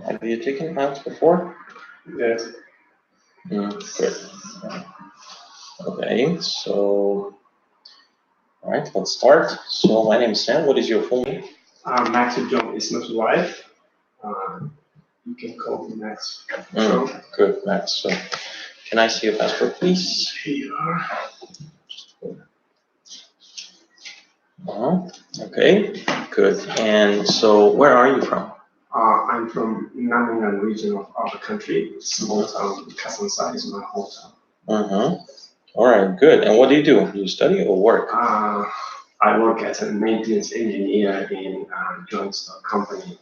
Have you taken IELTS before? Yes. Good. Okay, so, all right, let's start. So my name is Sam. What is your full name? Max John is not wife. You can call me Max. Good, Max. So, can I see your passport, please? Here you are. Okay, good. And so, where are you from? I'm from Namibian region of our country. Small town, Kasansai is my hometown. All right, good. And what do? Do you study or work? I work as a maintenance engineer in a joint stock company.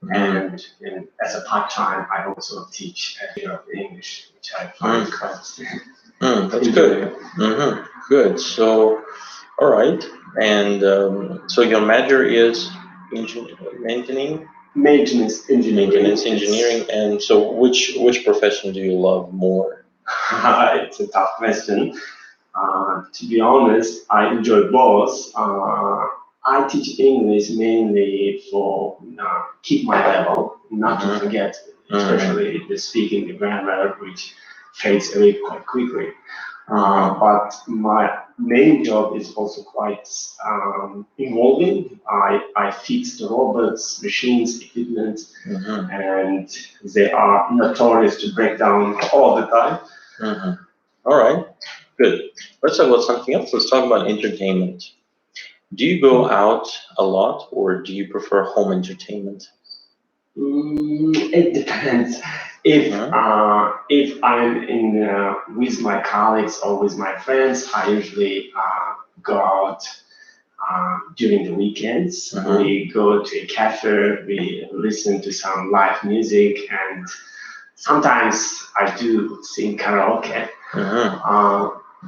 And as a part-time, I also teach a bit of English, which I find quite that's good. Good. So, all right. And so your major is maintenance engineering. And so, which profession do you love more? It's a tough question. To be honest, I enjoy both. I teach English mainly for keep my level, not to forget, especially the speaking, the grammar, which fades away quite quickly. But my main job is also quite involving. I fix the robots, machines, equipment, and they are notorious to break down all the time. All right, good. Let's talk about something else. Let's talk about entertainment. Do you go out a lot, or do you prefer home entertainment? It depends. If I'm in with my colleagues or with my friends, I usually go out during the weekends. We go to a cafe, we listen to some live music, and sometimes I do sing karaoke.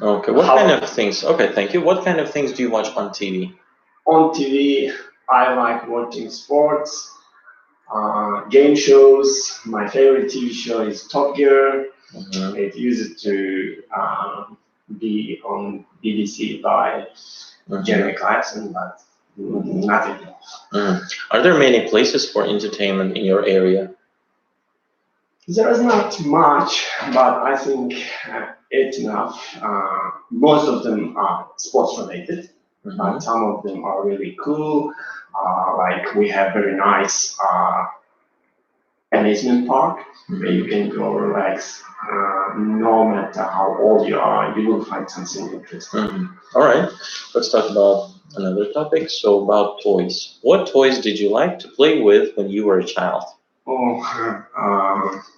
Okay, what kind of things? Okay, thank you. What kind of things do you watch on TV? On TV, I like watching sports, game shows. My favorite TV show is Top Gear. It used to be on BBC by Jeremy Clarkson, but nothing else. Are there many places for entertainment in your area? There is not much, but I think it's enough. Most of them are sports related, but some of them are really cool. Like we have very nice amusement park where you can go relax. No matter how old you are, you will find something interesting. All right, let's talk about another topic. So about toys. What toys did you like to play with when you were a child?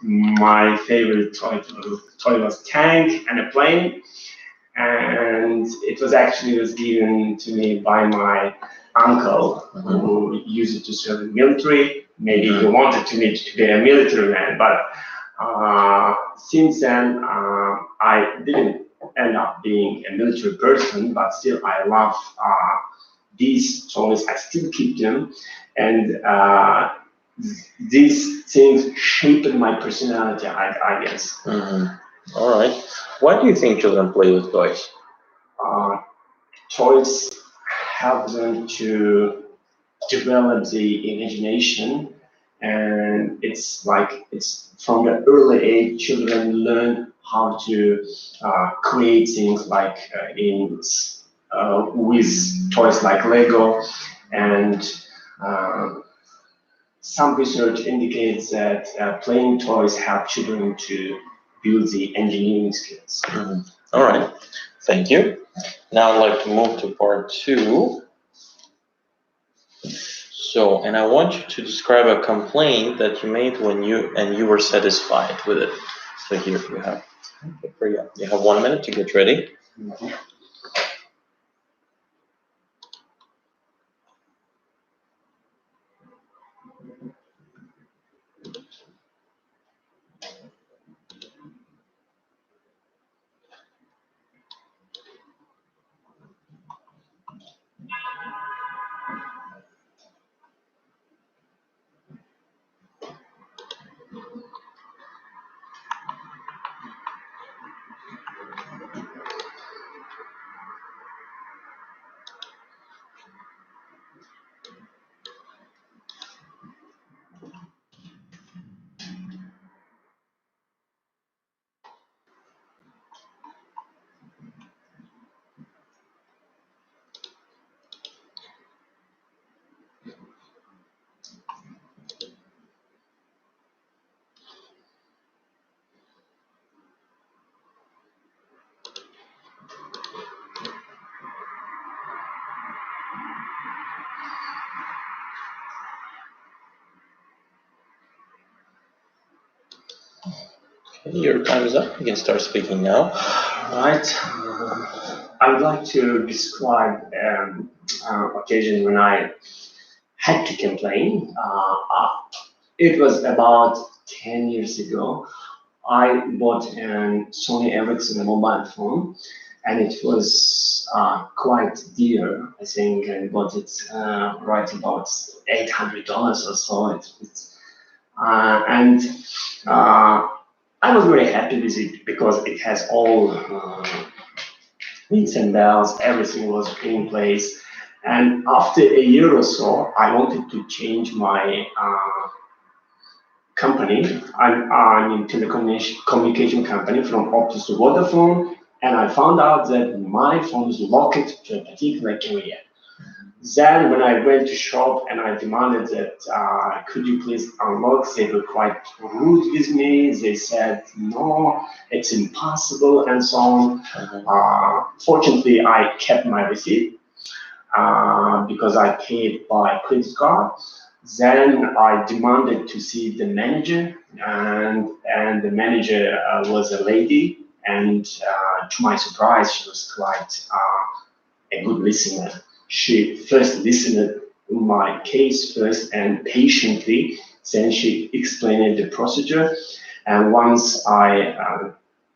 My favorite toy was tank and a plane, and it was given to me by my uncle who used to serve in the military. Maybe he wanted me to be a military man, but since then I didn't end up being a military person, but still I love these toys. I still keep them, and these things shaped my personality, I guess. All right. Why do you think children play with toys? Toys help them to develop the imagination, and it's from the early age, children learn how to create things like with toys like Lego, and some research indicates that playing toys help children to build the engineering skills. All right, thank you. Now I'd like to move to part 2. So, and I want you to describe a complaint that you made when you were satisfied with it. So here you have. You have 1 minute to get ready. Your time is up. You can start speaking now. Right. I would like to describe occasion when I had to complain. It was about 10 years ago. I bought a Sony Ericsson mobile phone, and it was quite dear. I think I bought it right about $800 or so. And I was very happy with it because it has all meets and bells, everything was in place. And after a year or so, I wanted to change my company. I'm in telecommunication company from Optus to Vodafone, and I found out that my phone is locked to a particular area. Then when I went to shop and I demanded that, could you please unlock, they were quite rude with me. They said, no, it's impossible and so on. Fortunately, I kept my receipt because I paid by credit card. Then I demanded to see the manager, and the manager was a lady, and to my surprise, she was quite a good listener. She first listened to my case first and patiently, then she explained the procedure. And once I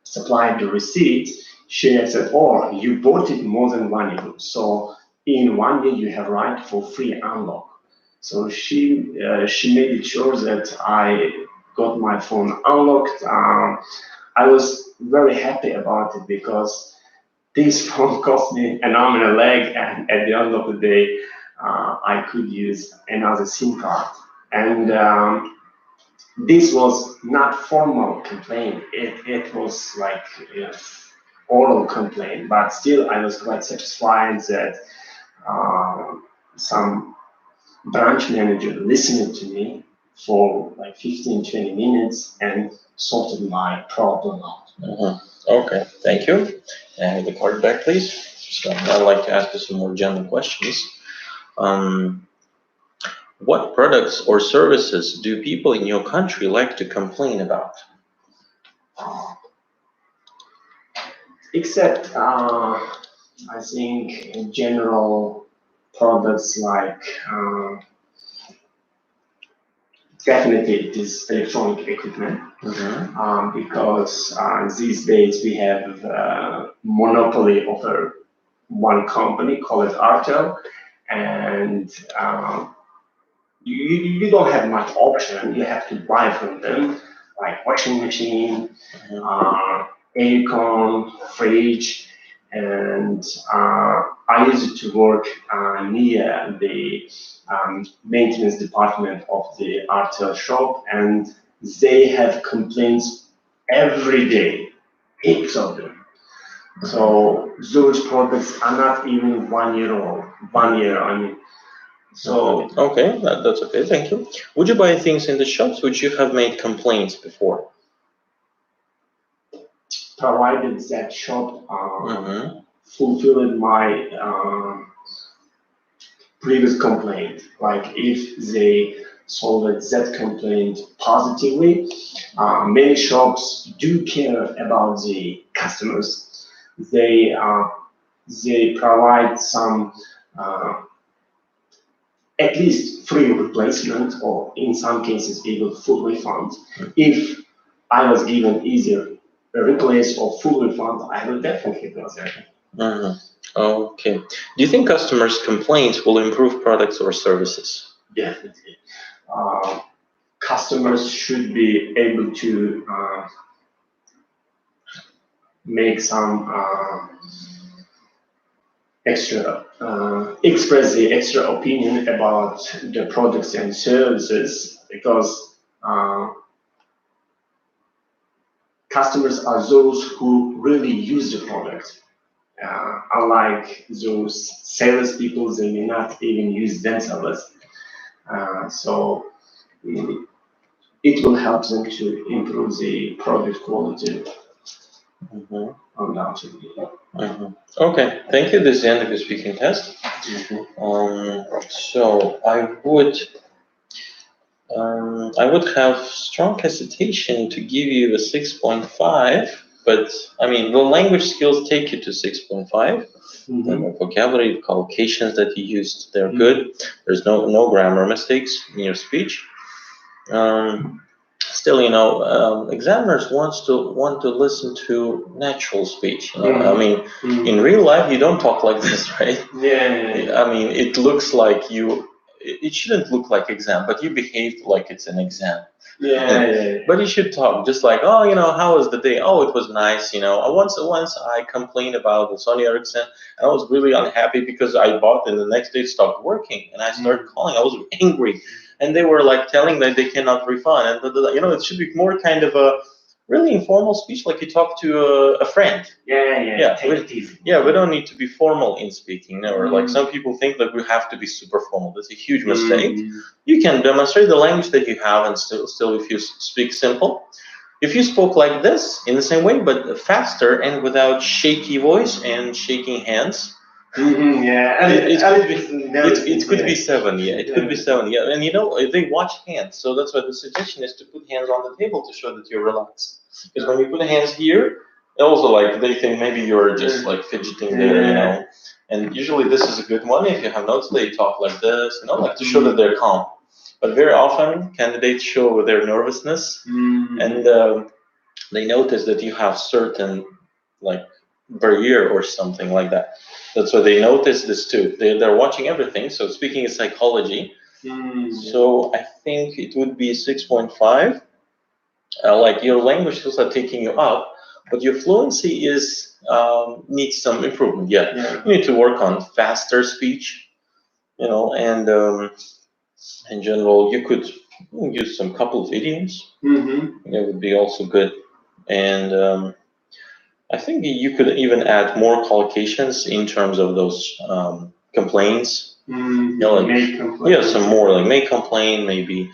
supplied the receipt, she had said, oh, you bought it more than 1 year. So in 1 year, you have right for free unlock. So she made it sure that I got my phone unlocked. I was very happy about it because this phone cost me an arm and a leg, and at the end of the day, I could use another SIM card. And this was not formal complaint. It was like oral complaint, but still I was quite satisfied that some branch manager listened to me for like 15, 20 minutes and sorted my problem out. Okay, thank you. And the card back, please. So I'd like to ask you some more general questions. What products or services do people in your country like to complain about? Except, I think in general products like definitely it is electronic equipment. Because these days we have monopoly over one company called Artel, and you don't have much option. You have to buy from them, like washing machine, aircon, fridge, and I used to work near the maintenance department of the Artel shop, and they have complaints every day, heaps of them. So those products are not even 1 year old. 1 year, I mean. So okay, that's okay. Thank you. Would you buy things in the shops which you have made complaints before? provided that shop fulfilled my previous complaint. Like if they solved that complaint positively, many shops do care about the customers. They provide some at least free replacement, or in some cases even full refund. If I was given either a replace or full refund, I will definitely go there. Okay. Do you think customers' complaints will improve products or services? Definitely. Customers should be able to make some express the extra opinion about the products and services, because customers are those who really use the product. Unlike those salespeople, they may not even use themselves. So it will help them to improve the product quality. Undoubtedly. Okay, thank you. This is the end of your speaking test. So I would I would have strong hesitation to give you a 6.5, but I mean, the language skills take you to 6.5. The vocabulary, collocations that you used, they're good. There's no grammar mistakes in your speech. Still, examiners want to listen to natural speech. I mean, in real life, you don't talk like this, right? Yeah. I mean, it looks like you. It shouldn't look like exam, but you behaved like it's an exam. Yeah. But you should talk just like, oh, how was the day? Oh, it was nice. Once I complained about the Sony Ericsson, and I was really unhappy because I bought and the next day it stopped working, and I started calling. I was angry, and they were like telling that they cannot refund, and it should be more kind of a really informal speech, like you talk to a friend. Yeah. Take it easy. Yeah, we don't need to be formal in speaking. Or like some people think that we have to be super formal. That's a huge mistake. You can demonstrate the language that you have, and still, if you speak simple, if you spoke like this in the same way, but faster and without shaky voice and shaking hands. Yeah, it could be 7. Yeah, it could be 7. Yeah, and they watch hands, so that's why the suggestion is to put hands on the table to show that you're relaxed. Because when you put hands here, also like they think maybe you're just like fidgeting there, And usually this is a good one. If you have notes, they talk like this, like to show that they're calm. But very often candidates show their nervousness, and they notice that you have certain like barrier or something like that. That's why they notice this too. They're watching everything. So speaking is psychology. So I think it would be 6.5. Like your language skills are taking you up, but your fluency needs some improvement. Yeah, you need to work on faster speech, and in general, you could use some couple of idioms. It would be also good, and I think you could even add more collocations in terms of those complaints. Some more like may complain, maybe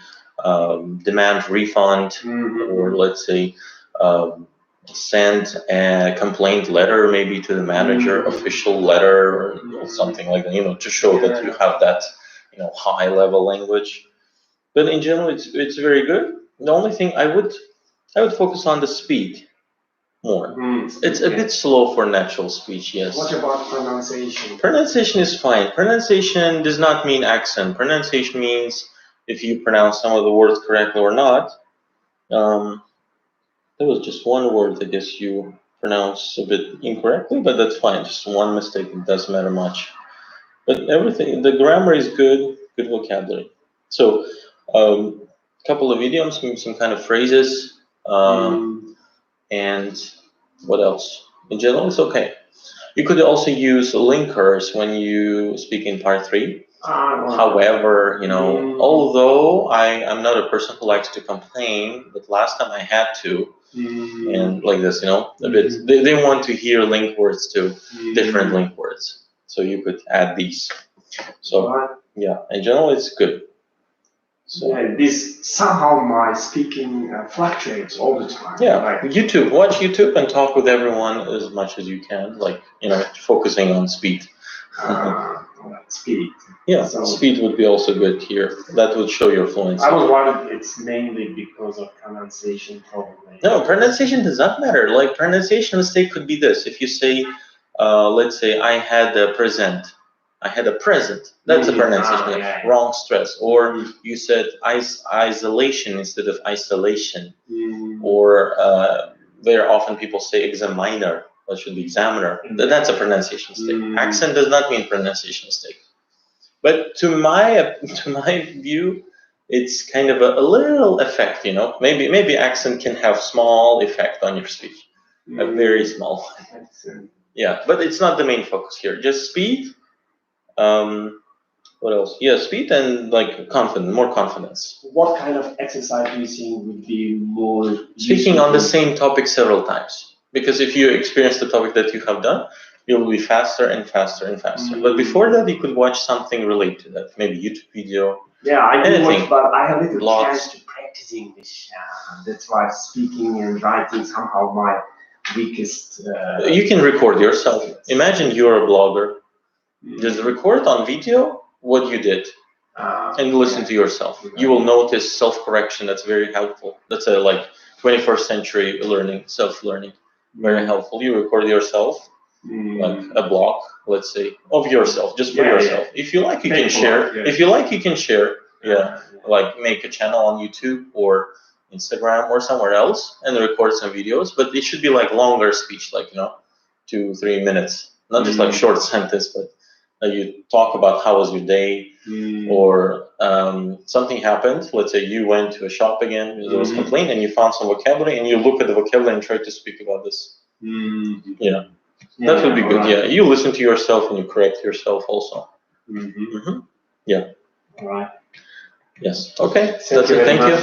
demand refund, or let's say send a complaint letter maybe to the manager, official letter or something like that, to show that you have that high level language. But in general, it's very good. The only thing I would focus on the speed more. It's a bit slow for natural speech, yes. What about pronunciation? Pronunciation is fine. Pronunciation does not mean accent. Pronunciation means if you pronounce some of the words correctly or not. There was just one word, I guess, you pronounce a bit incorrectly, but that's fine. Just one mistake, it doesn't matter much. But everything, the grammar is good vocabulary. So, couple of idioms, maybe some kind of phrases, and what else? In general, it's okay. You could also use linkers when you speak in part 3. However, although I'm not a person who likes to complain, but last time I had to, and like this, a bit, they want to hear link words too, different link words. So you could add these. So yeah, in general, it's good. So this somehow my speaking fluctuates all the time. Yeah, YouTube. Watch YouTube and talk with everyone as much as you can. Like focusing on speed. Speed. Yeah, speed would be also good here. That would show your fluency. I was worried it's mainly because of pronunciation, probably. No, pronunciation does not matter. Like pronunciation mistake could be this: if you say, let's say, I had a present. I had a present. That's a pronunciation mistake. Wrong stress. Or you said isolation instead of isolation. Or very often people say examiner. That should be examiner. That's a pronunciation mistake. Accent does not mean pronunciation mistake. But to my view, it's kind of a little effect. Maybe accent can have small effect on your speech. A very small one. Yeah, but it's not the main focus here. Just speed. What else? Yeah, speed and like more confidence. What kind of exercise do you think would be more speaking on the same topic several times? Because if you experience the topic that you have done, you will be faster and faster and faster. But before that, you could watch something related to that, maybe YouTube video. Yeah, I do watch, but I have little chance to practice English. That's why speaking and writing somehow my weakest. You can record yourself. Imagine you're a blogger. Just record on video what you did. And listen to yourself. You will notice self-correction. That's very helpful. That's a like 21st century learning, self-learning. Very helpful. You record yourself, like a blog, let's say, of yourself, just for yourself. If you like, you can share. If you like, you can share. Yeah, like make a channel on YouTube or Instagram or somewhere else and record some videos. But it should be like longer speech, like 2-3 minutes, not just like short sentence, but you talk about how was your day, or something happened. Let's say you went to a shop again, there was a complaint, and you found some vocabulary, and you look at the vocabulary and try to speak about this. That would be good. Right. Yeah, you listen to yourself and you correct yourself also. Yeah. All right. Yes. Okay. That's it. Thank you.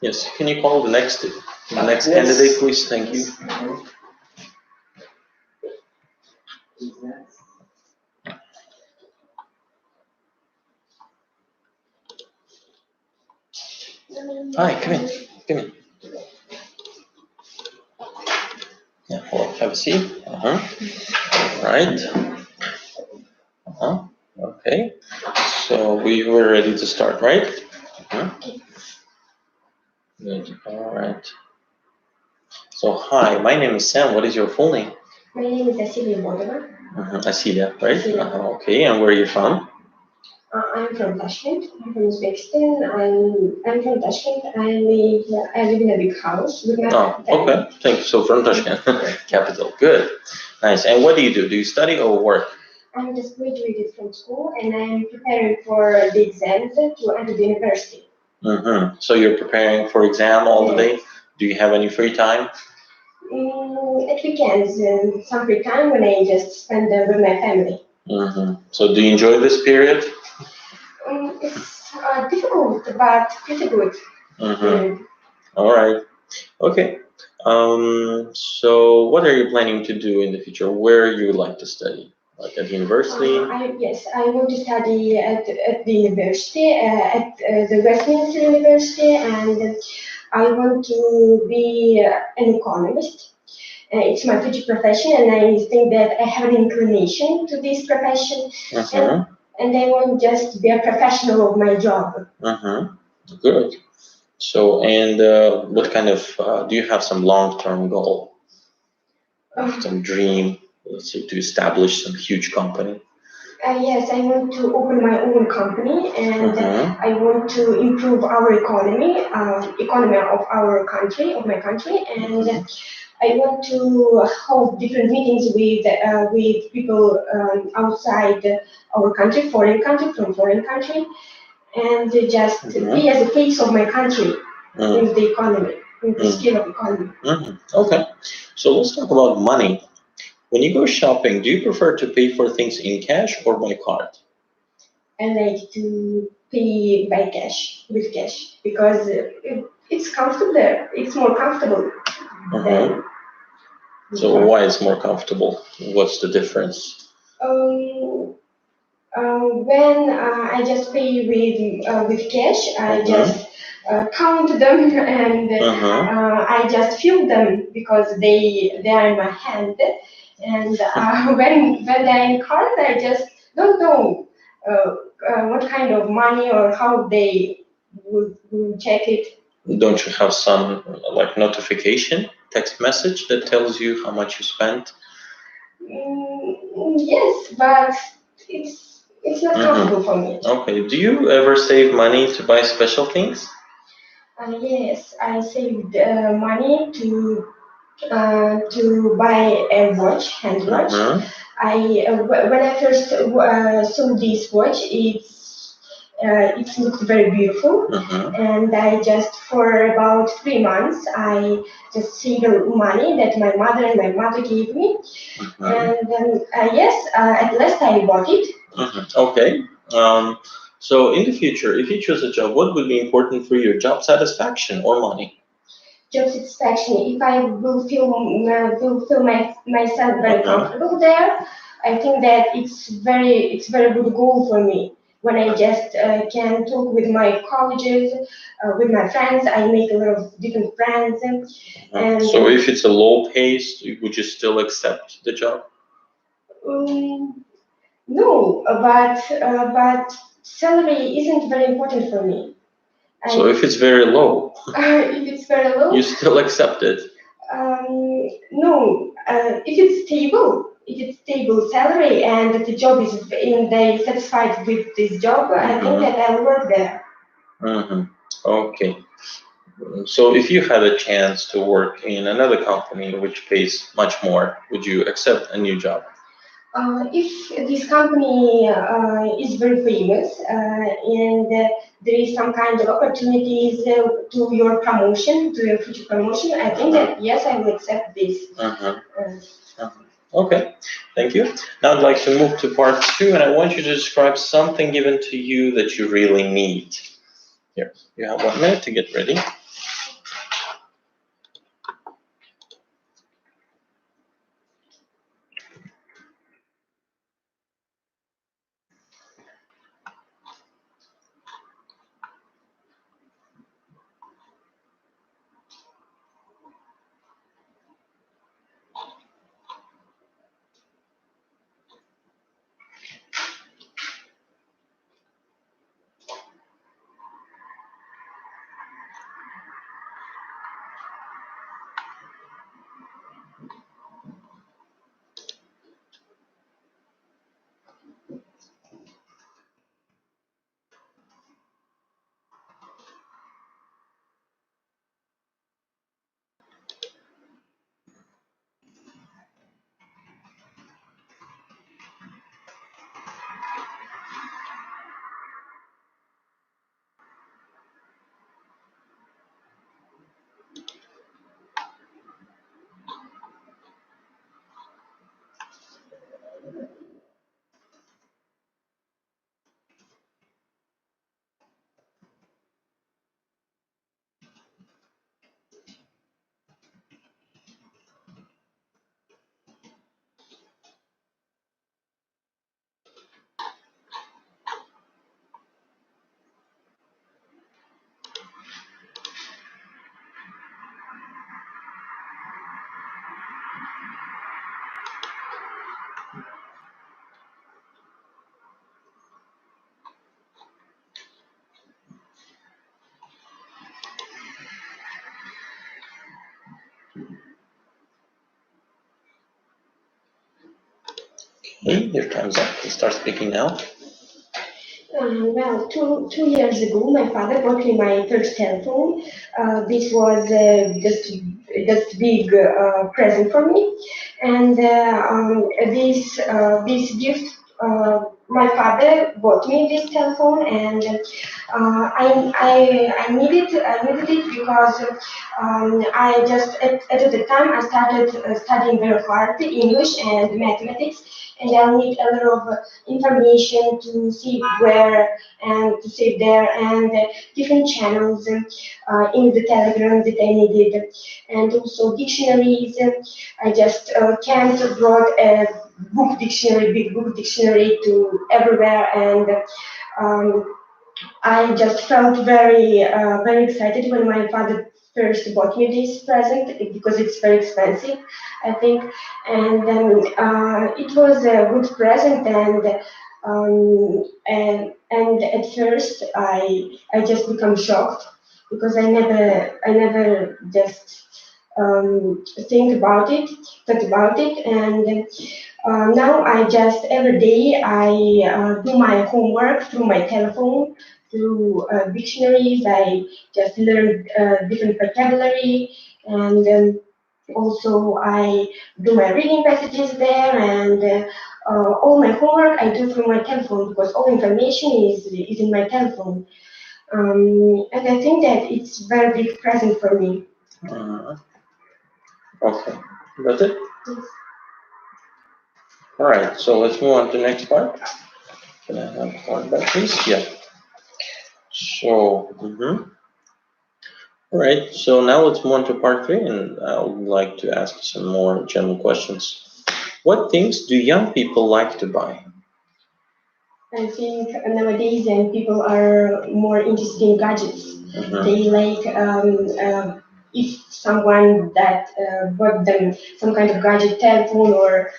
Yes. Can you call the next candidate, please? Thank you. Hi, come in. Yeah, well, have a seat. Right. Okay. So we were ready to start, right? Good. All right. So hi, my name is Sam. What is your full name? My name is Asilia Moldova. Asilia, right? Okay. And where are you from? I'm from Tashkent. I'm from Uzbekistan. I'm from Tashkent. I live in a big house with my family. Okay. Thank you. So from Tashkent, capital. Good. Nice. And what do you do? Do you study or work? I just graduated from school and I'm preparing for the exams to enter the university. So you're preparing for exam all the day? Do you have any free time? At weekends, some free time when I just spend with my family. So do you enjoy this period? It's difficult, but pretty good. All right. Okay. So what are you planning to do in the future? Where you would like to study? Like at university? Yes, I want to study at the university, at the Westminster University, and I want to be an economist. It's my future profession, and I think that I have an inclination to this profession, and I want just to be a professional of my job. Good. So, and what kind of, do you have some long-term goal? Some dream, let's say, to establish some huge company? Yes, I want to open my own company, and I want to improve our economy of our country, of my country, and I want to hold different meetings with people outside our country, from foreign country, and just be as a face of my country in the economy, in the scale of economy. Okay, so let's talk about money. When you go shopping, do you prefer to pay for things in cash or by card? I like to pay by cash, with cash, because it's comfortable there. It's more comfortable. So why it's more comfortable? What's the difference? When I just pay with cash, I just count them and I just feel them because they are in my hand. And when they're in card, I just don't know what kind of money or how they will check it. Don't you have some like notification, text message that tells you how much you spent? Yes, but it's not comfortable for me. Okay. Do you ever save money to buy special things? Yes, I saved money to buy a watch, hand watch. When I first saw this watch, it looked very beautiful, and I just for about 3 months I just saved money that my mother gave me, and then at last I bought it. Okay. So in the future, if you choose a job, what would be important for you? Job satisfaction or money? Job satisfaction. If I will feel myself very comfortable there, I think that it's very good goal for me. When I just can talk with my colleagues, with my friends, I make a lot of different friends. And so if it's a low pace, would you still accept the job? No, but salary isn't very important for me. So if it's very low, If it's very low, you still accept it. No. If it's stable salary and that the job is and they satisfied with this job, I think that I'll work there. Okay. So if you had a chance to work in another company which pays much more, would you accept a new job? If this company is very famous and there is some kind of opportunities to your promotion, to your future promotion, I think that yes, I will accept this. Okay, thank you. Now I'd like to move to part 2, and I want you to describe something given to you that you really need. Here, you have 1 minute to get ready. Okay, your time's up. You start speaking now. Well, two years ago, my father bought me my first telephone. This was just big present for me, and this gift. My father bought me this telephone, and I needed it because I just at the time I started studying very hard English and mathematics, and I need a lot of information to see where and to see there and different channels in the Telegram that I needed, and also dictionaries. I just can't brought a book dictionary, big book dictionary to everywhere, and I just felt very excited when my father first bought me this present because it's very expensive, I think, and then it was a good present, and at first I just become shocked because I never just thought about it, and now I just every day I do my homework through my telephone, through dictionaries. I just learn different vocabulary, and also I do my reading passages there, and all my homework I do through my telephone because all information is in my telephone. And I think that it's very big present for me. Okay, that's it? Yes. All right, so let's move on to the next part. Can I have one back, please? Yeah. So, all right, so now let's move on to part 3, and I would like to ask some more general questions. What things do young people like to buy? I think nowadays people are more interested in gadgets. They like if someone that bought them some kind of gadget, telephone or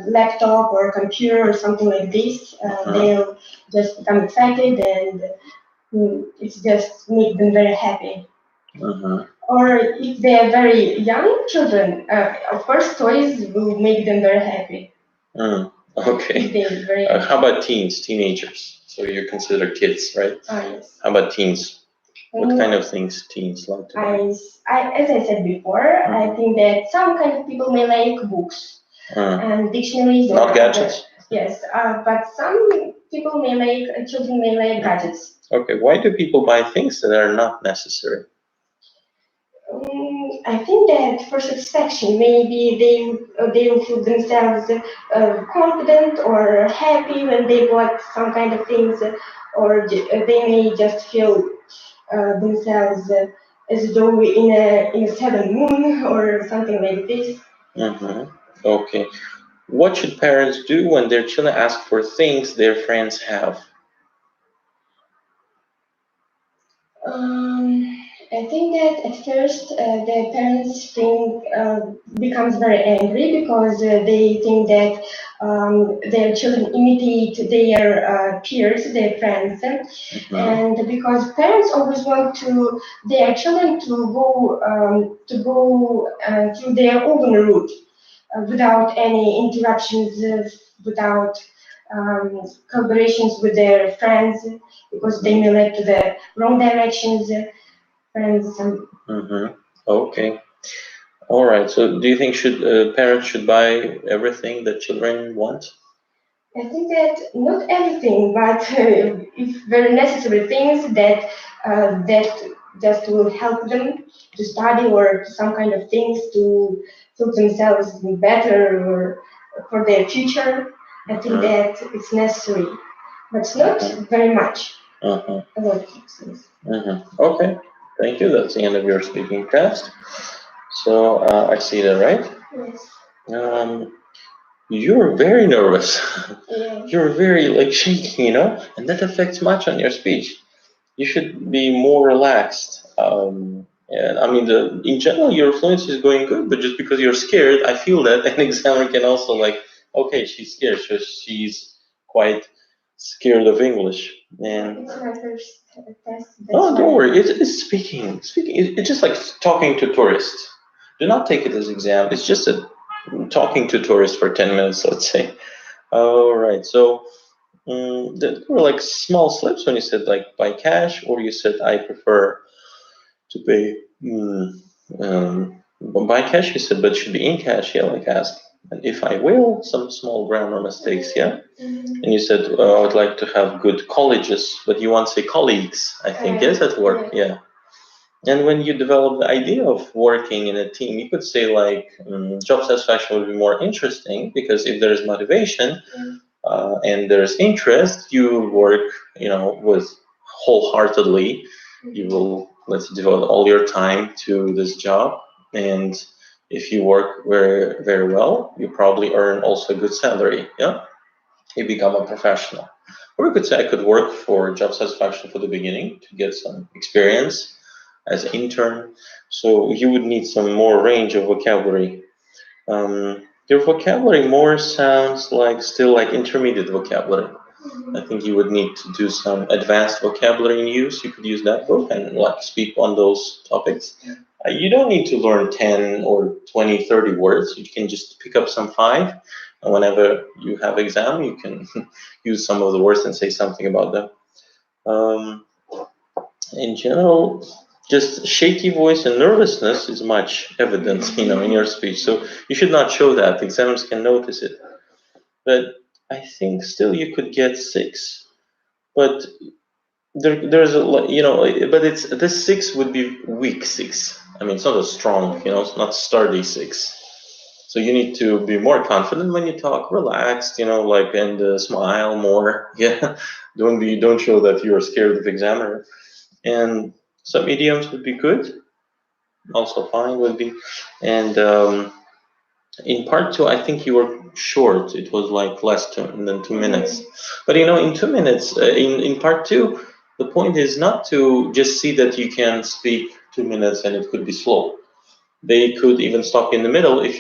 laptop or computer or something like this, they'll just become excited, and it's just make them very happy. Or if they are very young children, of course, toys will make them very happy. Okay. How about teens, teenagers? So you consider kids, right? Yes. How about teens? What kind of things teens like to buy? As I said before, I think that some kind of people may like books and dictionaries. Not gadgets? Yes, but some people may like, children may like gadgets. Okay, why do people buy things that are not necessary? I think that for satisfaction, maybe they will feel themselves confident or happy when they bought some kind of things, or they may just feel themselves as though in a seventh moon or something like this. Okay. What should parents do when their children ask for things their friends have? I think that at first the parents becomes very angry because they think that their children imitate their peers, their friends, and because parents always want their children to go through their own route without any interruptions, without collaborations with their friends, because they may lead to the wrong directions. Okay. All right. So, do you think parents should buy everything that children want? I think that not everything, but if very necessary things that just will help them to study or some kind of things to feel themselves better or for their future. I think that it's necessary, but not very much. A lot of things. Okay. Thank you. That's the end of your speaking test. So I see that, right? Yes. You're very nervous. Yeah. You're very shaky, and that affects much on your speech. You should be more relaxed. And I mean, in general, your fluency is going good, but just because you're scared, I feel that an examiner can also okay, she's scared, so she's quite scared of English. And It's my first test. no, don't worry. It's speaking. It's just like talking to tourists. Do not take it as exam. It's just talking to tourists for 10 minutes, let's say. All right. So there were small slips when you said by cash, or you said I prefer to pay by cash. You said, but it should be in cash. Yeah, like ask. And if I will, some small grammar mistakes. Yeah. And you said I would like to have good colleges, but you want to say colleagues. I think yes, at work. Yeah. And when you develop the idea of working in a team, you could say job satisfaction would be more interesting because if there's motivation and there's interest, you work, with wholeheartedly. You will devote all your time to this job, and if you work very, very well, you probably earn also a good salary. Yeah, you become a professional. Or we could say I could work for job satisfaction for the beginning to get some experience as an intern, so you would need some more range of vocabulary. Your vocabulary more sounds still like intermediate vocabulary. I think you would need to do some advanced vocabulary in use. You could use that book and speak on those topics. You don't need to learn 10 or 20, 30 words. You can just pick up some 5. And whenever you have exam, you can use some of the words and say something about them. In general, just shaky voice and nervousness is much evident, in your speech. So you should not show that. Examiners can notice it. But I think still you could get 6. But there's but this 6 would be weak 6. I mean, it's not a strong, it's not sturdy 6. So you need to be more confident when you talk, relaxed, and smile more. Yeah, don't show that you're scared of the examiner. And some idioms would be good. Also fine would be. And in part 2, I think you were short. It was less than 2 minutes. But in 2 minutes, in part 2, the point is not to just see that you can speak 2 minutes and it could be slow. They could even stop you in the middle if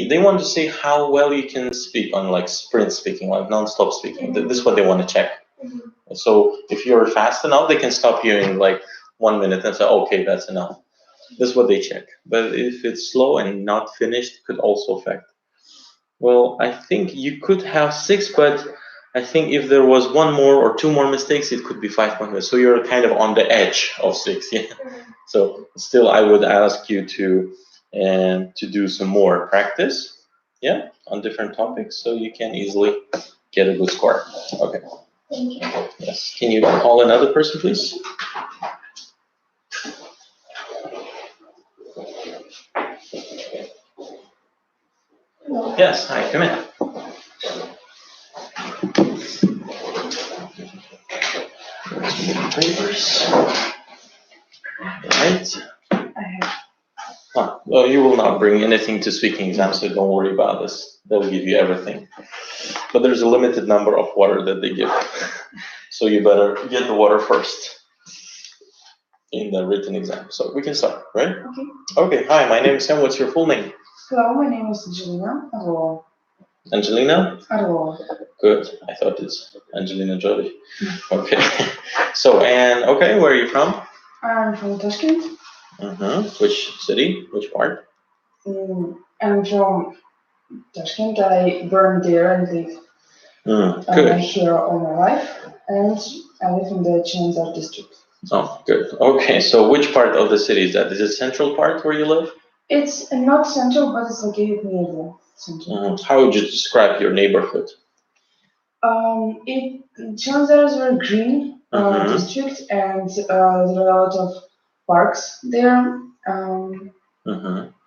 they want to see how well you can speak on like sprint speaking, like non-stop speaking. This is what they want to check. So if you're fast enough, they can stop you in like 1 minute and say, okay, that's enough. This is what they check. But if it's slow and not finished, it could also affect. Well, I think you could have 6, but I think if there was 1 more or 2 more mistakes, it could be 5.5. So you're kind of on the edge of 6, yeah. So still, I would ask you to do some more practice, yeah, on different topics, so you can easily get a good score. Okay. Thank you. Yes. Can you call another person, please? Hello. Yes. Hi. Come in. Papers. Right. Well, you will not bring anything to speaking exam, so don't worry about this. They'll give you everything. But there's a limited number of water that they give. So you better get the water first in the written exam. So we can start, right? Okay. Okay, hi, my name is Sam. What's your full name? Hello, my name is Angelina Orlova. Angelina? Orlova. Good. I thought it's Angelina Jolie. Okay. So, okay, where are you from? I'm from Tashkent. Which city? Which part? I'm from Tashkent. I born there and live Good. here all my life, and I live in the Chenezar district. Oh, good. Okay, so which part of the city is that? Is it central part where you live? It's not central, but it's located near the center. How would you describe your neighborhood? Chenezar is a very green district, and there are a lot of parks there.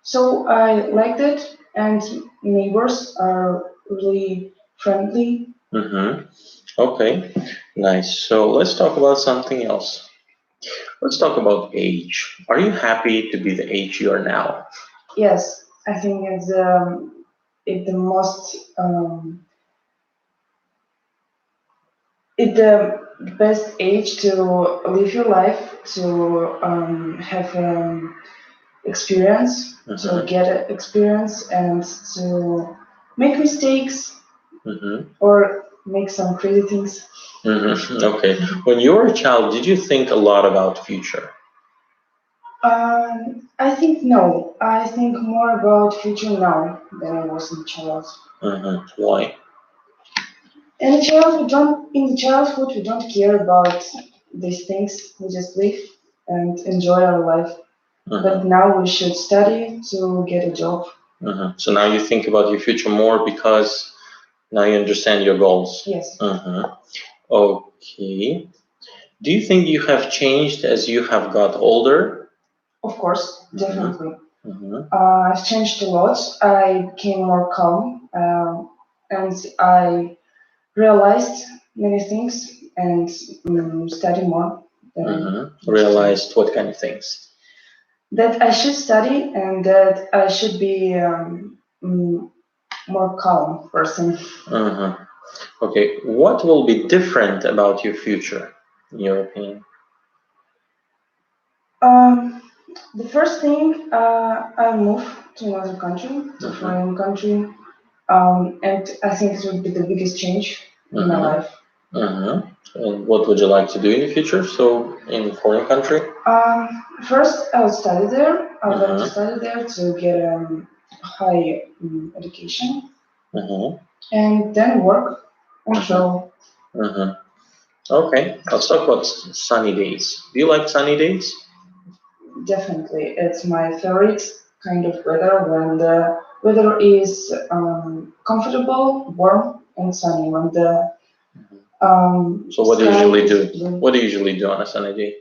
So I liked it, and neighbors are really friendly. Okay, nice. So let's talk about something else. Let's talk about age. Are you happy to be the age you are now? Yes, I think it's the most it's the best age to live your life, to have experience, to get experience, and to make mistakes or make some crazy things. Okay. When you were a child, did you think a lot about future? I think no. I think more about future now than I was in child. Why? In the childhood, we don't care about these things. We just live and enjoy our life. But now we should study to get a job. So now you think about your future more because now you understand your goals. Yes. Okay. Do you think you have changed as you have got older? Of course, definitely. I've changed a lot. I became more calm, and I realized many things and study more. Realized what kind of things? That I should study and that I should be more calm person. Okay, what will be different about your future, in your opinion? The first thing, I'll move to another country, to a foreign country, and I think it would be the biggest change in my life. And what would you like to do in the future? So, in a foreign country? First, I would study there. I would like to study there to get high education, and then work and travel. Okay, let's talk about sunny days. Do you like sunny days? Definitely, it's my favorite kind of weather when the weather is comfortable, warm, and sunny. When the So what do you usually do? blue. What do you usually do on a sunny day?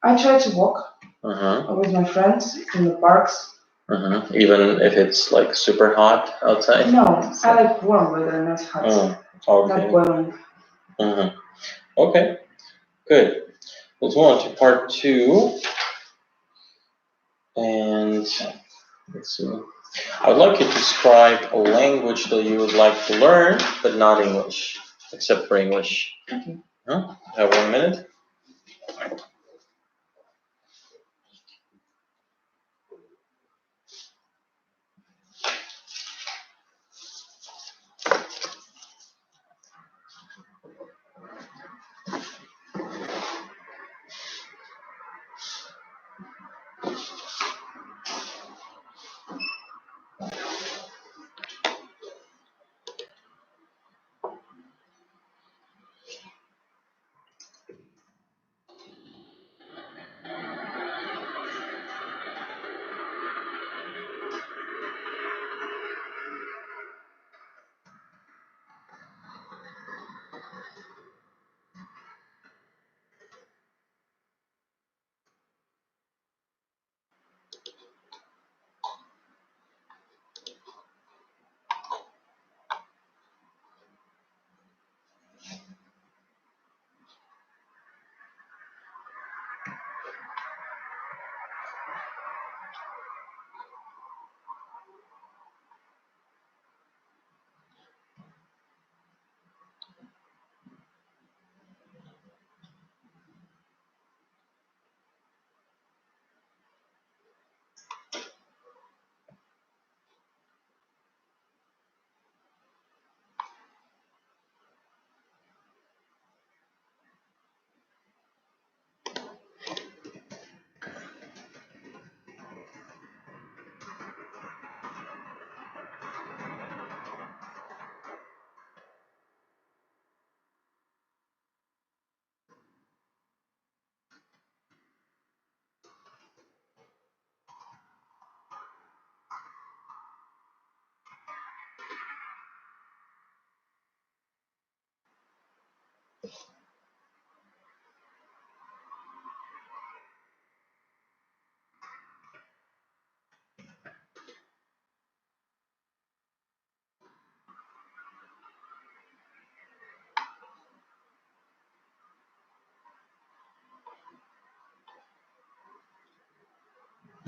I try to walk with my friends in the parks. Even if it's like super hot outside? No, I like warm weather, not hot. Okay. Not boiling. Okay, good. Let's move on to part 2. And let's see. I would like you to describe a language that you would like to learn, but not English, except for English. Okay. Have 1 minute.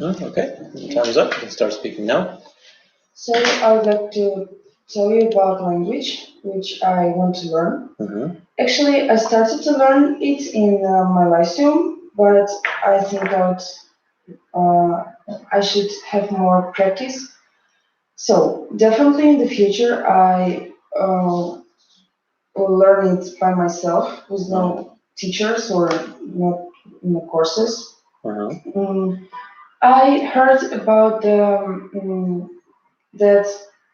Okay, time's up. You can start speaking now. So I would like to tell you about language, which I want to learn. Actually, I started to learn it in my lyceum, but I think that I should have more practice. So definitely in the future, I will learn it by myself with no teachers or no courses. I heard about that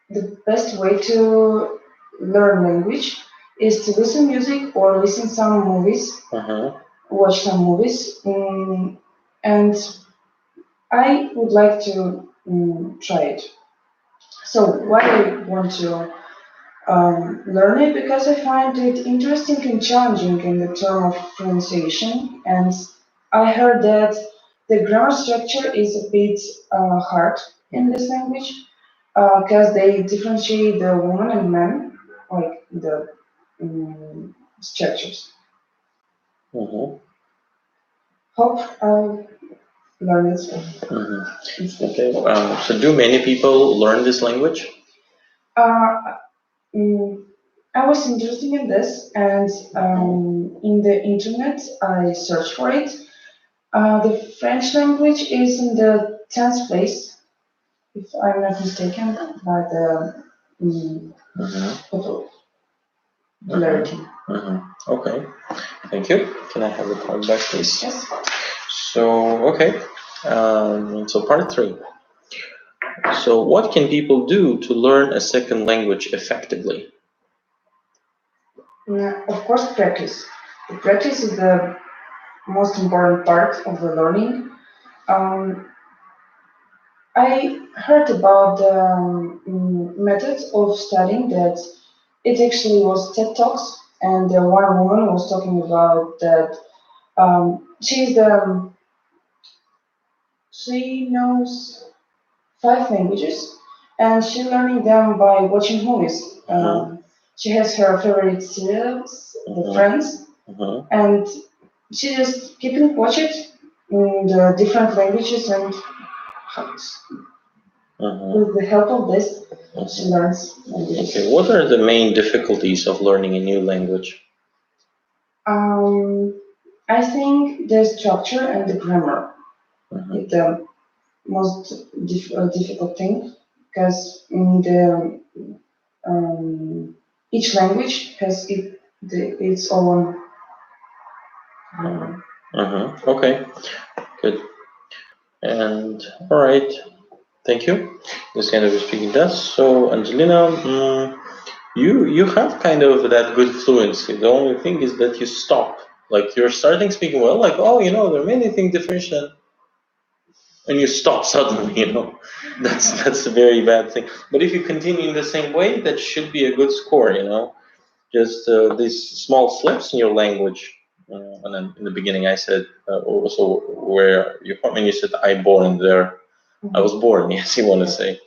the best way to learn language is to listen music or listen some movies, watch some movies, and I would like to try it. So why I want to learn it? Because I find it interesting and challenging in the term of pronunciation, and I heard that the grammar structure is a bit hard in this language because they differentiate the woman and man, like the structures. Hope I'll learn it. Okay. So do many people learn this language? I was interested in this, and in the internet, I searched for it. The French language is in the 10th place, if I'm not mistaken, by the popularity. Okay, thank you. Can I have the card back, please? Yes. So, okay. So part 3. So what can people do to learn a second language effectively? Of course, practice. The practice is the most important part of the learning. I heard about the method of studying that it actually was TED Talks, and one woman was talking about that she knows 5 languages, and she's learning them by watching movies. She has her favorite series, The Friends, and she just keeping watch it in the different languages, and with the help of this, she learns languages. Okay, what are the main difficulties of learning a new language? I think the structure and the grammar is the most difficult thing, because in the each language has its own grammar. Okay, good. And all right, thank you. This kind of speaking does. So Angelina, you have kind of that good fluency. The only thing is that you stop. Like you're starting speaking well, like, oh, there are many things different, and you stop suddenly, That's a very bad thing. But if you continue in the same way, that should be a good score, Just these small slips in your language. And then in the beginning I said, also where you're from, and you said, I born there. I was born, yes, you want to say.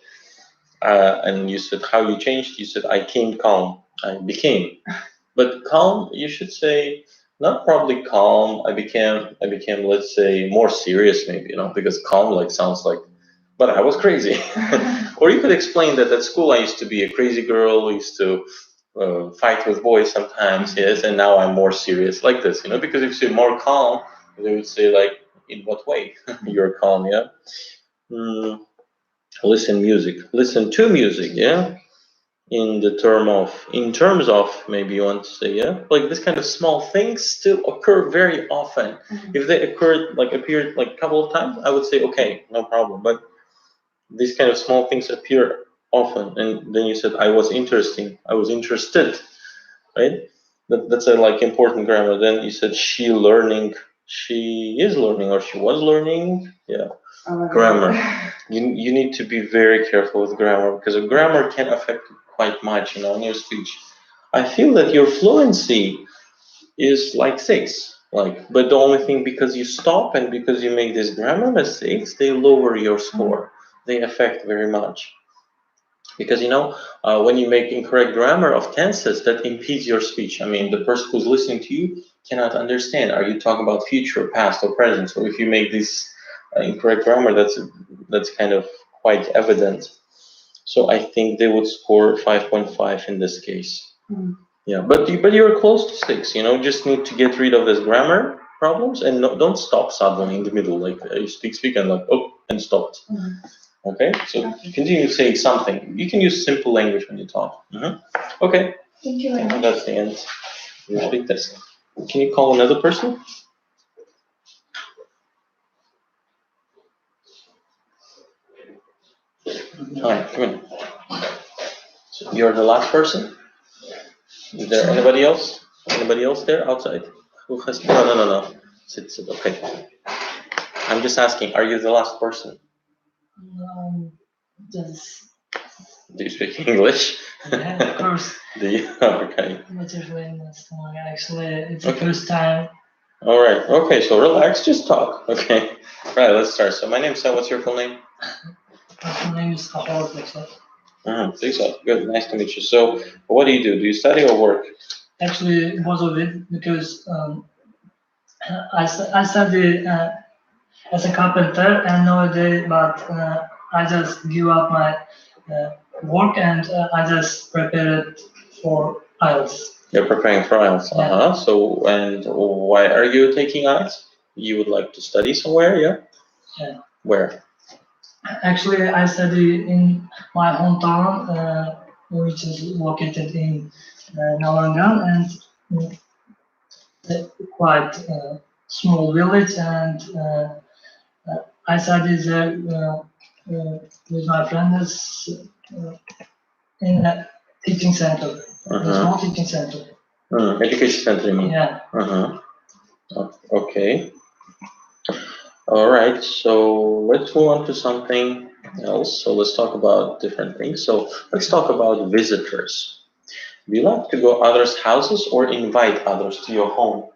And you said how you changed. You said I came calm. I became. But calm, you should say not probably calm. I became. Let's say more serious, maybe. Because calm sounds like. But I was crazy. Or you could explain that at school I used to be a crazy girl. Used to fight with boys sometimes, yes, and now I'm more serious, like this. Because if you say more calm, they would say like, in what way you're calm, yeah. Listen to music, yeah. In terms of, maybe you want to say, yeah, like this kind of small things still occur very often. If they appeared like a couple of times, I would say okay, no problem. But these kind of small things appear often. And then you said I was interested, right? That's a important grammar. Then you said she is learning, or she was learning, yeah. Grammar. You need to be very careful with grammar, because a grammar can affect quite much, in your speech. I feel that your fluency is like 6, but the only thing, because you stop and because you make these grammar mistakes, they lower your score. They affect very much. Because when you make incorrect grammar of tenses, that impedes your speech. I mean, the person who's listening to you cannot understand. Are you talking about future, past, or present? So if you make these incorrect grammar, that's kind of quite evident. So I think they would score 5.5 in this case. Yeah, but you're close to 6. You know, just need to get rid of this grammar problems and don't stop suddenly in the middle. Like you speak and like and stop. Okay, so continue saying something. You can use simple language when you talk. Okay. Thank you very much. That's the end. You speak this. Can you call another person? All right, come in. So you're the last person? Is there anybody else? Anybody else there outside? Who has? No. Sit. Okay. I'm just asking. Are you the last person? Just, Do you speak English? yeah, of course. Do you? Okay. But usually actually, it's the first time. All right. Okay. So relax. Just talk. Okay. Right. Let's start. So my name's Sam. What's your full name? My name is Kahor Plexo. Good. Nice to meet you. So what do? Do you study or work? Actually, both of it, because I study as a carpenter and nowadays, but I just give up my work and I just prepare it for IELTS. You're preparing for IELTS. Yeah. So and why are you taking IELTS? You would like to study somewhere, yeah? Yeah. Where? Actually, I study in my hometown, which is located in Nalangan, and quite small village, and I study there with my friends in a teaching center, a small teaching center. Education center, you mean? Yeah. Okay. All right. So let's move on to something else. So let's talk about different things. So let's talk about visitors. Do you like to go others' houses or invite others to your home?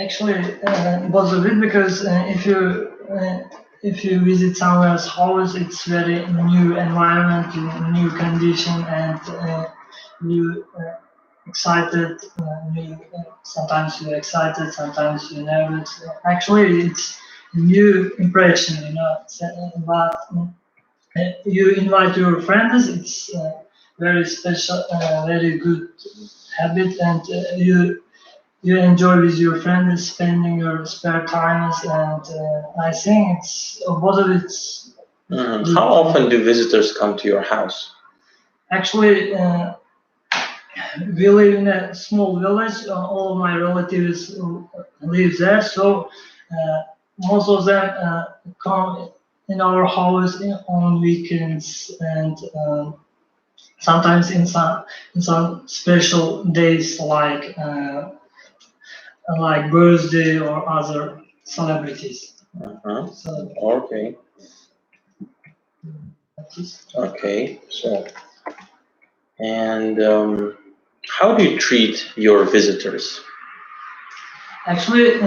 Actually, both of it, because if you visit someone's house, it's very new environment, new condition, and you excited. Sometimes you're excited, sometimes you're nervous. Actually, it's new impression, you know. But you invite your friends. It's very special, very good habit, and you enjoy with your friends, spending your spare times, and I think it's both of it's. How often do visitors come to your house? Actually, we live in a small village. All of my relatives live there, so most of them come in our house on weekends, and sometimes in some special days like birthday or other celebrities. So, Okay. Okay. So, and how do you treat your visitors? actually,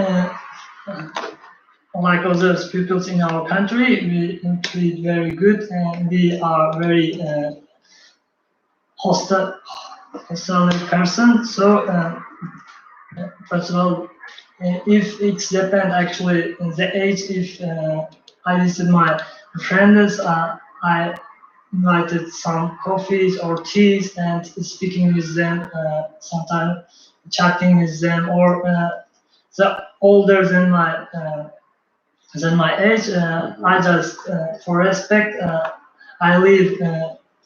like other peoples in our country, we treat very good, and we are very hostile person. So first of all, if it's depend actually the age. If I visit my friends, I invited some coffees or teas and speaking with them, sometimes chatting with them, or the older than my age. I just for respect, I live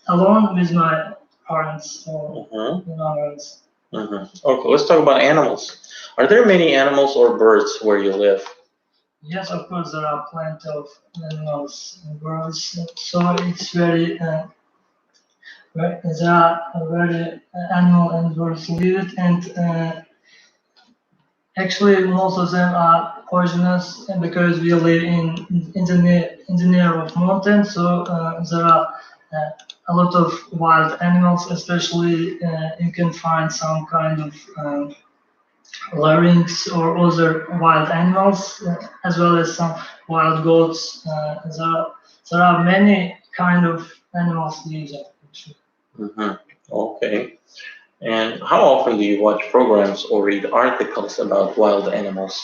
alone with my parents or parents. Okay, let's talk about animals. Are there many animals or birds where you live? Yes, of course, there are plenty of animals and birds. So it's very, there are very animal and birds live, and actually most of them are poisonous because we live in the near of mountains. So there are a lot of wild animals, especially you can find some kind of larynx or other wild animals, as well as some wild goats. There are many kind of animals live there. Okay. And how often do you watch programs or read articles about wild animals?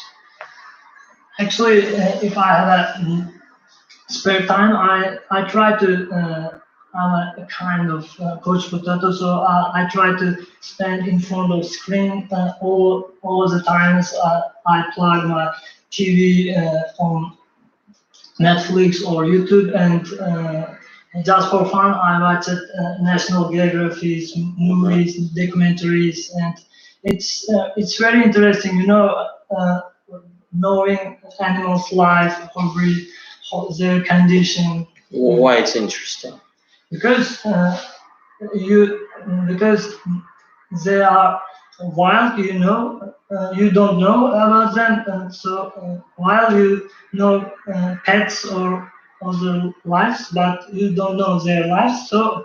Actually, if I have a spare time, I try to. I'm a kind of couch potato, so I try to spend in front of screen all the times. I plug my TV on Netflix or YouTube, and just for fun, I watch National Geography's movies, documentaries, and it's very interesting, knowing animals' life, how their condition. Why it's interesting? Because because they are wild, you don't know about them, and so while you know pets or other lives, but you don't know their lives. So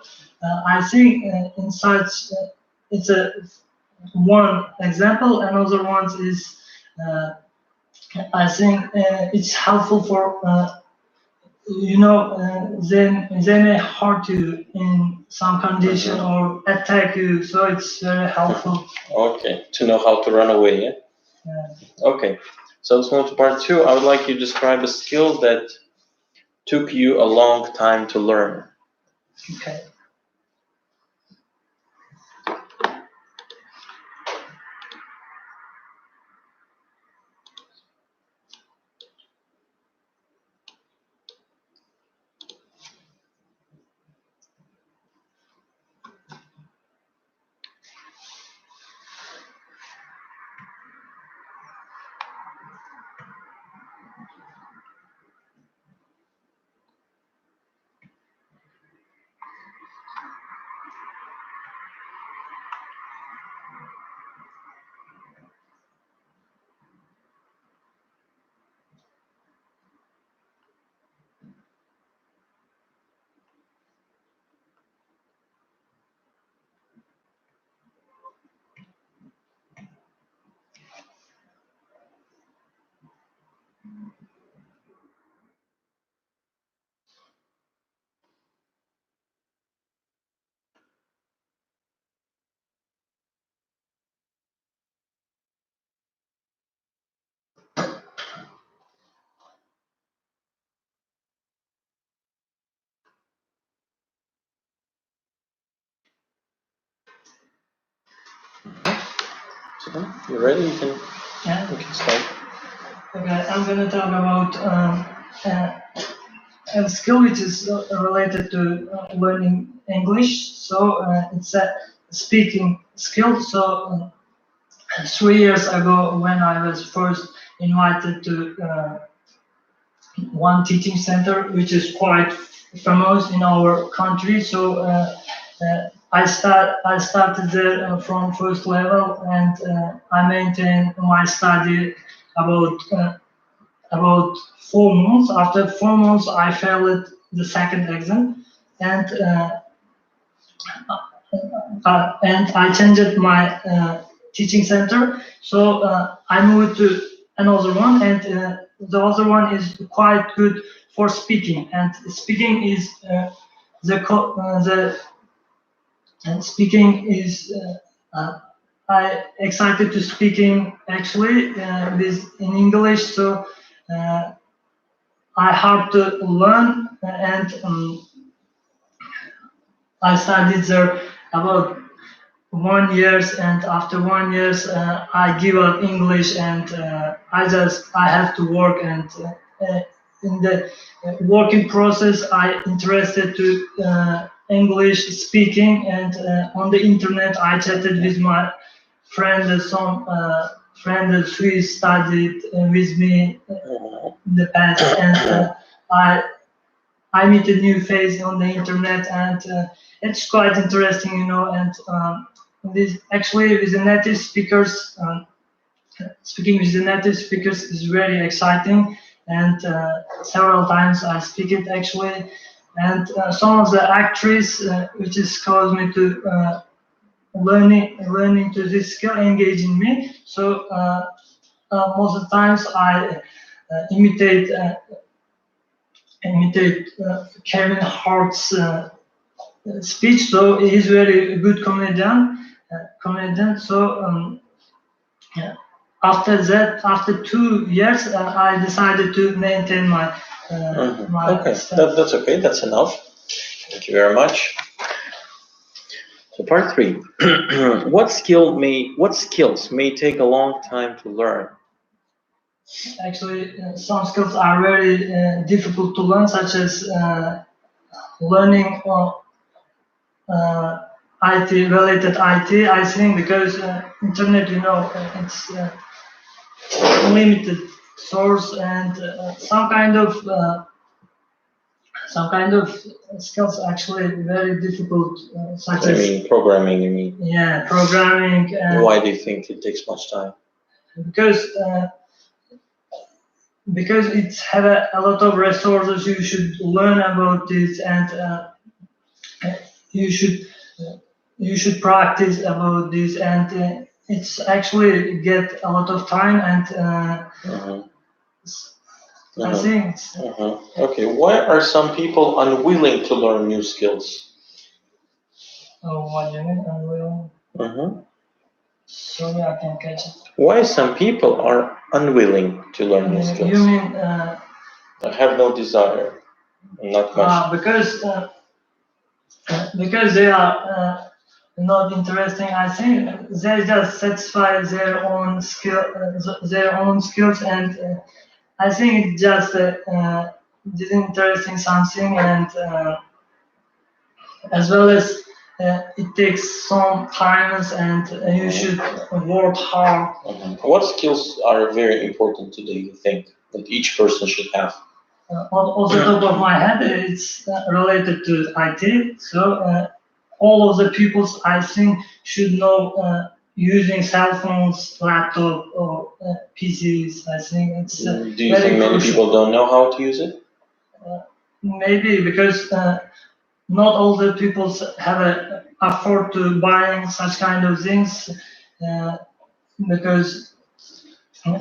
I think in such it's a one example. Another one is I think it's helpful for they may hurt you in some condition or attack you, so it's very helpful. Okay, to know how to run away, yeah? Yeah. Okay, so let's move to part 2. I would like you to describe a skill that took you a long time to learn. Okay. So, you ready? You can start. Okay, I'm gonna talk about a skill which is related to learning English. So it's a speaking skill. So 3 years ago, when I was first invited to one teaching center, which is quite famous in our country. So I started there from first level, and I maintained my study about 4 months. After 4 months, I failed the second exam, and I changed my teaching center. So I moved to another one, and the other one is quite good for speaking. And speaking is speaking is I excited to speaking actually with in English. So I have to learn, and I studied there about 1 year, and after 1 year I give up English, and I have to work, and in the working process I interested to English speaking, and on the internet I chatted with my friend, some friend who studied with me in the past, and I meet a new face on the internet, and it's quite interesting, and this actually with the native speakers, speaking with the native speakers is very exciting, and several times I speak it actually, and some of the actors which has caused me to learning to this skill, engaging me. So most of the times I imitate Kevin Hart's speech. So he's very good comedian. So yeah, after that, after 2 years, I decided to maintain my my Okay, stuff. that's okay. That's enough. Thank you very much. So part 3. What skills may take a long time to learn? Actually, some skills are very difficult to learn, such as learning IT related IT. I think because internet, it's limited source and some kind of skills actually very difficult, such I as mean, programming, you mean? yeah, programming. Why do you think it takes much time? Because it's have a lot of resources. You should learn about this, and you should you should practice about this, and it's actually get a lot of time, and I think. Okay, why are some people unwilling to learn new skills? Oh, what do you mean? Unwilling? Sorry, I can't catch it. Why some people are unwilling to learn new skills? You mean? I have no desire, not much. Because they are not interesting. I think they just satisfy their own skills, and I think it just didn't interesting something, and as well as it takes some time, and you should work hard. What skills are very important today, you think, that each person should have? On the top of my head, it's related to IT. So all of the people, I think, should know using cell phones, laptop, or PCs. I think it's Do you think many people don't know how to use it? Maybe because not all the people have a afford to buying such kind of things, because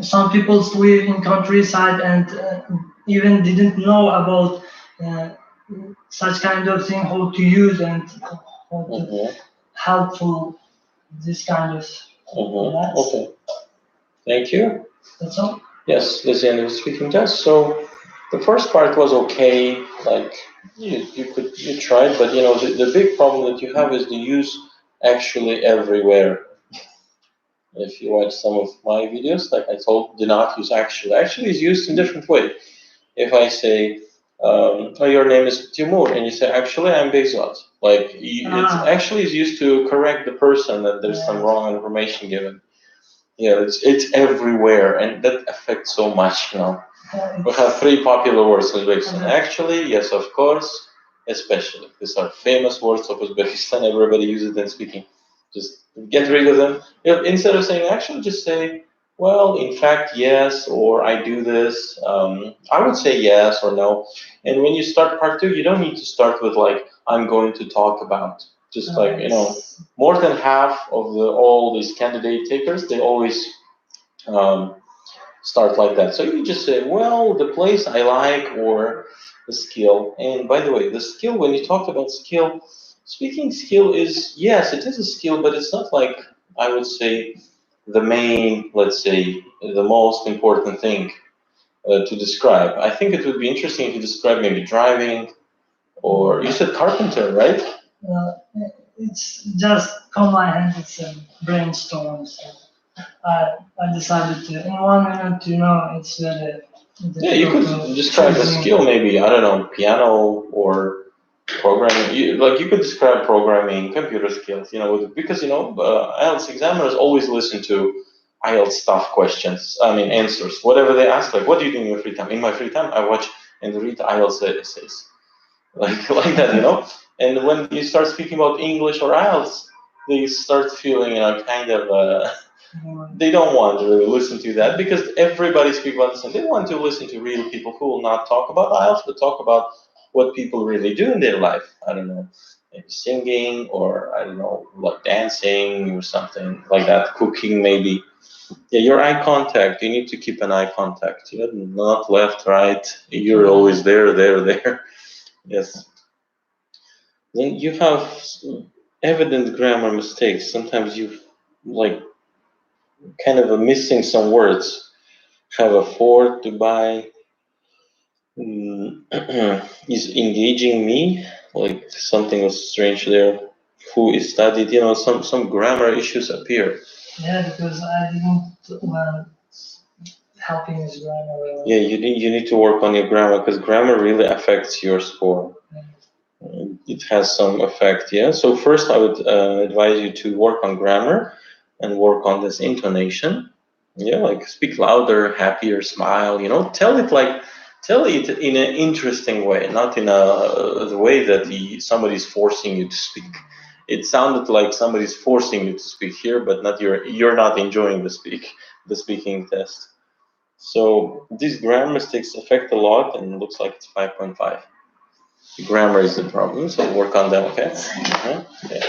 some people live in countryside and even didn't know about such kind of thing, how to use and how to helpful this kind of. Okay, thank you. That's all. Yes, this is the end of the speaking test. So the first part was okay, like you tried, but the big problem that you have is the use actually everywhere. If you watch some of my videos, like I told, do not use actually. Actually is used in different way. If I say, oh, your name is Timur, and you say, actually, I'm Bezos. Like, it's actually is used to correct the person that there's some wrong information given. Yeah, it's everywhere, and that affects so much, We have 3 popular words in Uzbekistan. Actually, yes, of course, especially. These are famous words of Uzbekistan. Everybody uses them speaking. Just get rid of them. Instead of saying actually, just say, well, in fact, yes, or I do this. I would say yes or no. And when you start part 2, you don't need to start with like, I'm going to talk about. Just like, more than half of all these candidate takers, they always start like that. So you just say, well, the place I like or the skill. And by the way, the skill, when you talk about skill, speaking skill is, yes, it is a skill, but it's not like, I would say, the main, let's say, the most important thing to describe. I think it would be interesting if you describe maybe driving, or you said carpenter, right? It's just on my hand, it's a brainstorm. So I decided to, in 1 minute, it's very. Yeah, you could describe a skill, maybe, I don't know, piano or programming. You could describe programming, computer skills, because, IELTS examiners always listen to IELTS stuff questions, answers, whatever they ask, like, what do you do in your free time? In my free time, I watch and read IELTS essays, like that, And when you start speaking about English or IELTS, they start feeling, kind of, they don't want to really listen to that because everybody speaks about this and they want to listen to real people who will not talk about IELTS, but talk about what people really do in their life. I don't know, maybe singing or, I don't know, like dancing or something like that, cooking maybe. Yeah, your eye contact, you need to keep an eye contact, not left, right. You're always there. Yes. Then you have evident grammar mistakes. Sometimes you, kind of missing some words. Have afford to buy. Is engaging me, like something was strange there. Who is studied, some grammar issues appear. Yeah, because I didn't learn helping with grammar. Yeah, you need to work on your grammar, because grammar really affects your score. It has some effect, yeah. So first I would advise you to work on grammar and work on this intonation. Yeah, like speak louder, happier, smile, tell it in an interesting way, not in the way that somebody's forcing you to speak. It sounded like somebody's forcing you to speak here, but you're not enjoying the speaking test. So these grammar mistakes affect a lot, and it looks like it's 5.5. Grammar is the problem, so work on them, okay? Okay.